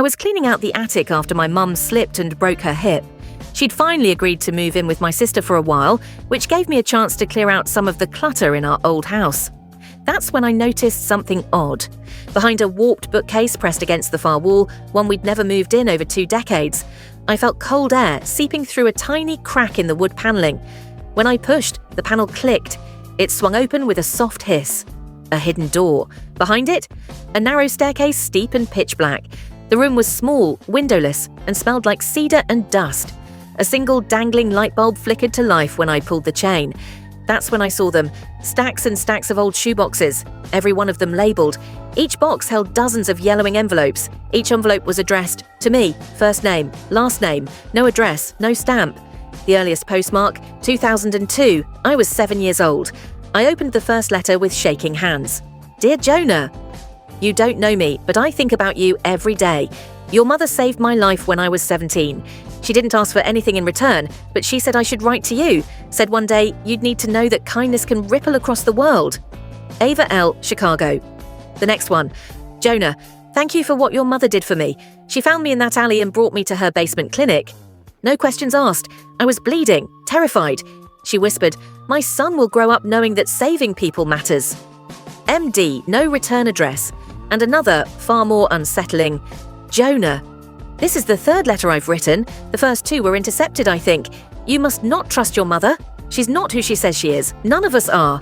was cleaning out the attic after my mum slipped and broke her hip. She'd finally agreed to move in with my sister for a while, which gave me a chance to clear out some of the clutter in our old house. That's when I noticed something odd. Behind a warped bookcase pressed against the far wall, one we'd never moved in over 2 decades, I felt cold air seeping through a tiny crack in the wood paneling. When I pushed, the panel clicked. It swung open with a soft hiss. A hidden door. Behind it, a narrow staircase steep and pitch black. The room was small, windowless, and smelled like cedar and dust. A single dangling light bulb flickered to life when I pulled the chain. That's when I saw them. Stacks and stacks of old shoeboxes, every one of them labelled. Each box held dozens of yellowing envelopes. Each envelope was addressed to me, first name, last name, no address, no stamp. The earliest postmark, 2002. I was 7 years old. I opened the first letter with shaking hands. Dear Jonah, you don't know me, but I think about you every day. Your mother saved my life when I was 17. She didn't ask for anything in return, but she said I should write to you. Said one day you'd need to know that kindness can ripple across the world. Ava L., Chicago. The next one. Jonah, thank you for what your mother did for me. She found me in that alley and brought me to her basement clinic. No questions asked. I was bleeding, terrified. She whispered, my son will grow up knowing that saving people matters. MD, no return address. And another, far more unsettling. Jonah. This is the 3rd letter I've written. The first 2 were intercepted, I think. You must not trust your mother. She's not who she says she is. None of us are.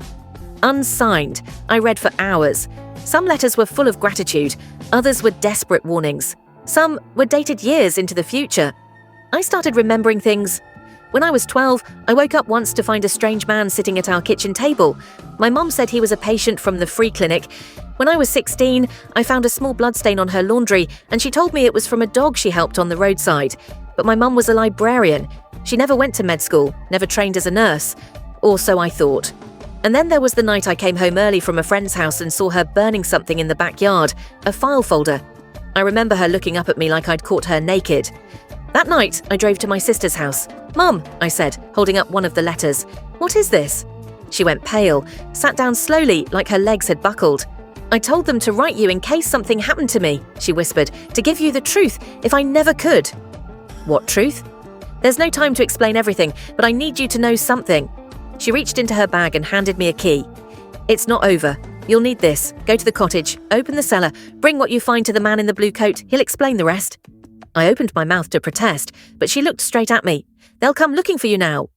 Unsigned. I read for hours. Some letters were full of gratitude. Others were desperate warnings. Some were dated years into the future. I started remembering things. When I was 12, I woke up once to find a strange man sitting at our kitchen table. My mum said he was a patient from the free clinic. When I was 16, I found a small bloodstain on her laundry, and she told me it was from a dog she helped on the roadside. But my mum was a librarian. She never went to med school, never trained as a nurse. Or so I thought. And then there was the night I came home early from a friend's house and saw her burning something in the backyard, a file folder. I remember her looking up at me like I'd caught her naked. That night, I drove to my sister's house. Mum, I said, holding up one of the letters. What is this? She went pale, sat down slowly like her legs had buckled. I told them to write you in case something happened to me, she whispered, to give you the truth if I never could. What truth? There's no time to explain everything, but I need you to know something. She reached into her bag and handed me a key. It's not over. You'll need this. Go to the cottage, open the cellar, bring what you find to the man in the blue coat. He'll explain the rest. I opened my mouth to protest, but she looked straight at me. They'll come looking for you now.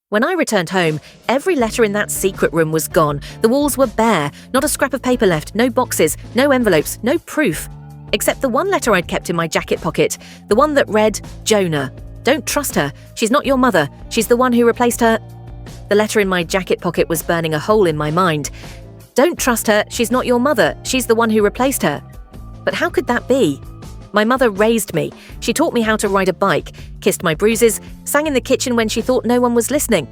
When I returned home, every letter in that secret room was gone. The walls were bare, not a scrap of paper left, no boxes, no envelopes, no proof. Except the one letter I'd kept in my jacket pocket, the one that read, Jonah. Don't trust her. She's not your mother. She's the one who replaced her. The letter in my jacket pocket was burning a hole in my mind. Don't trust her. She's not your mother. She's the one who replaced her. But how could that be? My mother raised me. She taught me how to ride a bike, kissed my bruises, sang in the kitchen when she thought no one was listening.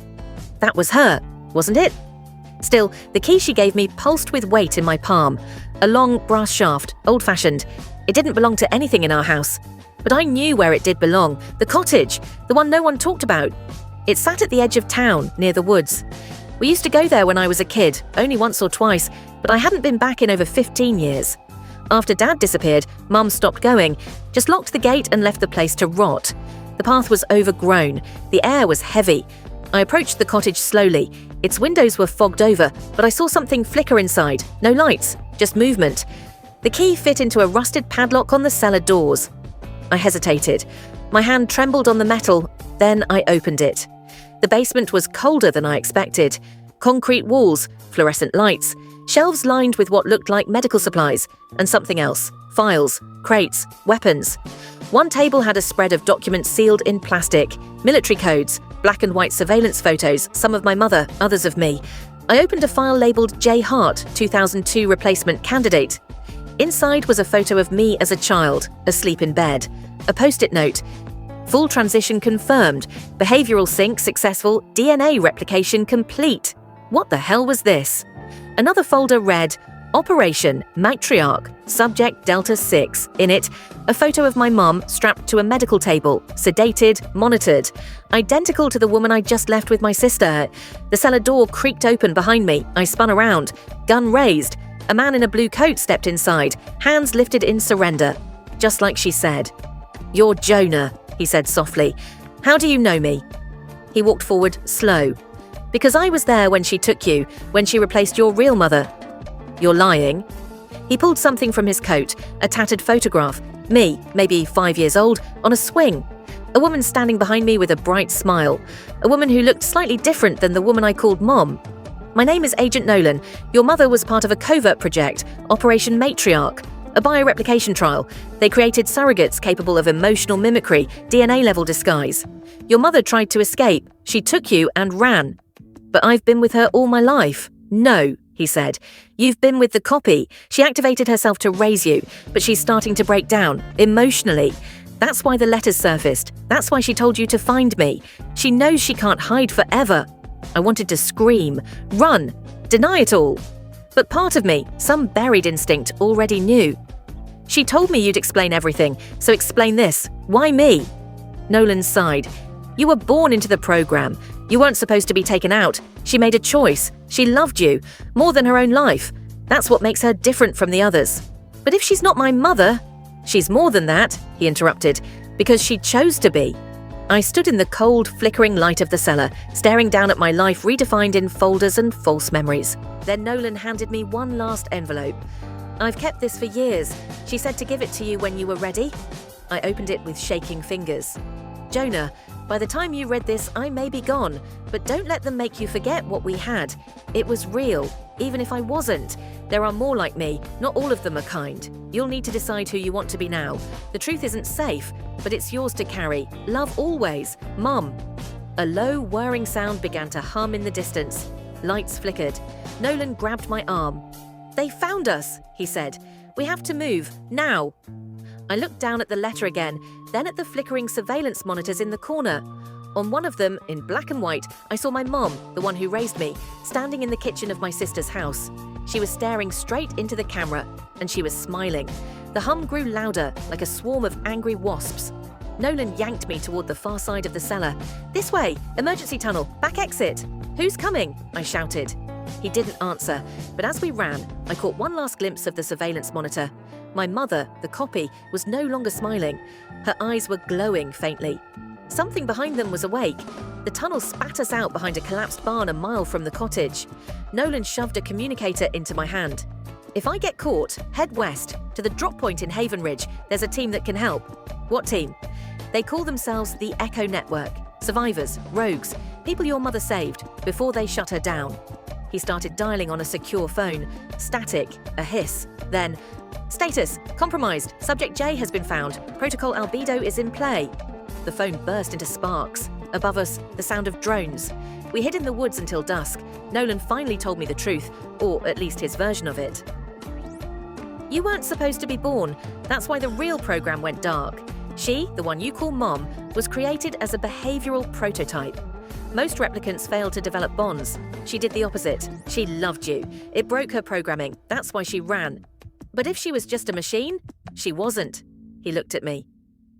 That was her, wasn't it? Still, the key she gave me pulsed with weight in my palm. A long brass shaft, old-fashioned. It didn't belong to anything in our house. But I knew where it did belong. The cottage, the one no one talked about. It sat at the edge of town, near the woods. We used to go there when I was a kid, only once or twice, but I hadn't been back in over 15 years. After Dad disappeared, Mum stopped going, just locked the gate and left the place to rot. The path was overgrown. The air was heavy. I approached the cottage slowly. Its windows were fogged over, but I saw something flicker inside. No lights, just movement. The key fit into a rusted padlock on the cellar doors. I hesitated. My hand trembled on the metal, then I opened it. The basement was colder than I expected. Concrete walls, fluorescent lights, shelves lined with what looked like medical supplies, and something else, files, crates, weapons. One table had a spread of documents sealed in plastic, military codes, black and white surveillance photos, some of my mother, others of me. I opened a file labelled J. Hart, 2002 replacement candidate. Inside was a photo of me as a child, asleep in bed. A post-it note. Full transition confirmed. Behavioural sync successful. DNA replication complete. What the hell was this? Another folder read, Operation Matriarch, Subject Delta 6. In it, a photo of my mum strapped to a medical table, sedated, monitored. Identical to the woman I just left with my sister. The cellar door creaked open behind me. I spun around. Gun raised. A man in a blue coat stepped inside, hands lifted in surrender. just like she said. "You're Jonah," he said softly. "How do you know me?" He walked forward, slow. "Because I was there when she took you, when she replaced your real mother." "You're lying." He pulled something from his coat, a tattered photograph. Me, maybe 5 years old, on a swing. A woman standing behind me with a bright smile. A woman who looked slightly different than the woman I called Mom. "My name is Agent Nolan. Your mother was part of a covert project, Operation Matriarch, a bioreplication trial. They created surrogates capable of emotional mimicry, DNA-level disguise. Your mother tried to escape. She took you and ran. But I've been with her all my life." "No," he said. "You've been with the copy. She activated herself to raise you, but she's starting to break down, emotionally. That's why the letters surfaced. That's why she told you to find me. She knows she can't hide forever." I wanted to scream, run, deny it all. But part of me, some buried instinct, already knew. "She told me you'd explain everything, so explain this. Why me?" Nolan sighed. "You were born into the program. You weren't supposed to be taken out. She made a choice. She loved you, more than her own life. That's what makes her different from the others." "But if she's not my mother—" "She's more than that," he interrupted, "because she chose to be." I stood in the cold, flickering light of the cellar, staring down at my life redefined in folders and false memories. Then Nolan handed me one last envelope. "I've kept this for years. She said to give it to you when you were ready." I opened it with shaking fingers. "Jonah, by the time you read this, I may be gone, but don't let them make you forget what we had. It was real, even if I wasn't. There are more like me. Not all of them are kind. You'll need to decide who you want to be now. The truth isn't safe, but it's yours to carry. Love always. Mom." A low, whirring sound began to hum in the distance. Lights flickered. Nolan grabbed my arm. "They found us," he said. "We have to move, now." I looked down at the letter again, then at the flickering surveillance monitors in the corner. On one of them, in black and white, I saw my mom, the one who raised me, standing in the kitchen of my sister's house. She was staring straight into the camera, and she was smiling. The hum grew louder, like a swarm of angry wasps. Nolan yanked me toward the far side of the cellar. "This way! Emergency tunnel! Back exit!" "Who's coming?" I shouted. He didn't answer, but as we ran, I caught one last glimpse of the surveillance monitor. My mother, the copy, was no longer smiling. Her eyes were glowing faintly. Something behind them was awake. The tunnel spat us out behind a collapsed barn a mile from the cottage. Nolan shoved a communicator into my hand. "If I get caught, head west, to the drop point in Haven Ridge. There's a team that can help." "What team?" "They call themselves the Echo Network. Survivors, rogues, people your mother saved, before they shut her down." He started dialing on a secure phone. Static, a hiss. Then, "Status, compromised. Subject J has been found. Protocol Albedo is in play." The phone burst into sparks. Above us, the sound of drones. We hid in the woods until dusk. Nolan finally told me the truth, or at least his version of it. "You weren't supposed to be born. That's why the real program went dark. She, the one you call Mom, was created as a behavioral prototype. Most replicants fail to develop bonds. She did the opposite. She loved you. It broke her programming. That's why she ran. But if she was just a machine, she wasn't." He looked at me.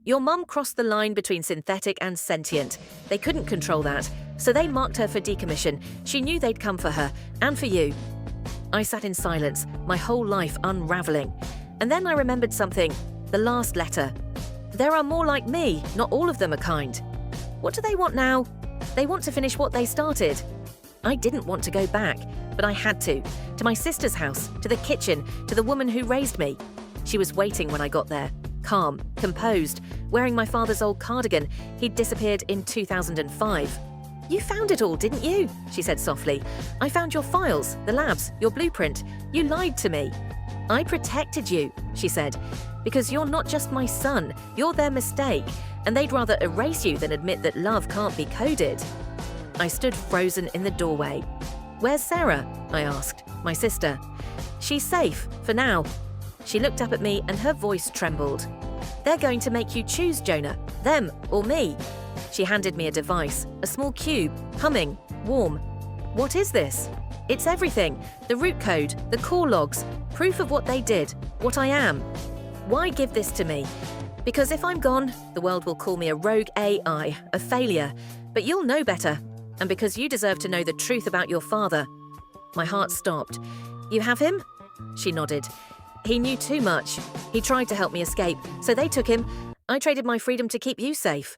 "Your mum crossed the line between synthetic and sentient. They couldn't control that, so they marked her for decommission. She knew they'd come for her, and for you." I sat in silence, my whole life unraveling. And then I remembered something. The last letter. "There are more like me. Not all of them are kind." What do they want now? They want to finish what they started. I didn't want to go back, but I had to my sister's house, to the kitchen, to the woman who raised me. She was waiting when I got there, calm, composed, wearing my father's old cardigan. He'd disappeared in 2005. "You found it all, didn't you?" she said softly. "I found your files, the labs, your blueprint. You lied to me." "I protected you," she said, "because you're not just my son, you're their mistake, and they'd rather erase you than admit that love can't be coded." I stood frozen in the doorway. "Where's Sarah?" I asked. "My sister." "She's safe, for now." She looked up at me and her voice trembled. "They're going to make you choose, Jonah. Them or me." She handed me a device, a small cube, humming, warm. "What is this?" "It's everything. The root code, the core logs, proof of what they did, what I am." "Why give this to me?" "Because if I'm gone, the world will call me a rogue AI, a failure. But you'll know better. And because you deserve to know the truth about your father." My heart stopped. "You have him?" She nodded. He knew too much. He tried to help me escape, so they took him. I traded my freedom to keep you safe.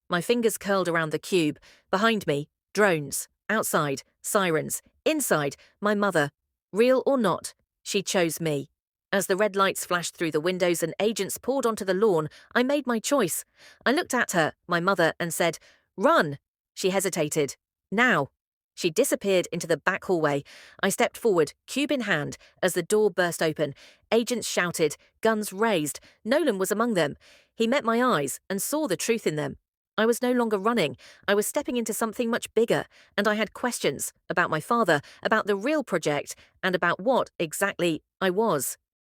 My fingers curled around the cube. Behind me, drones. Outside, sirens. Inside, my mother. Real or not, she chose me. As the red lights flashed through the windows and agents poured onto the lawn, I made my choice. I looked at her, my mother, and said, "Run!" She hesitated. "Now." She disappeared into the back hallway. I stepped forward, cube in hand, as the door burst open. Agents shouted, guns raised. Nolan was among them. He met my eyes and saw the truth in them. I was no longer running. I was stepping into something much bigger, and I had questions about my father, about the real project, and about what exactly I was.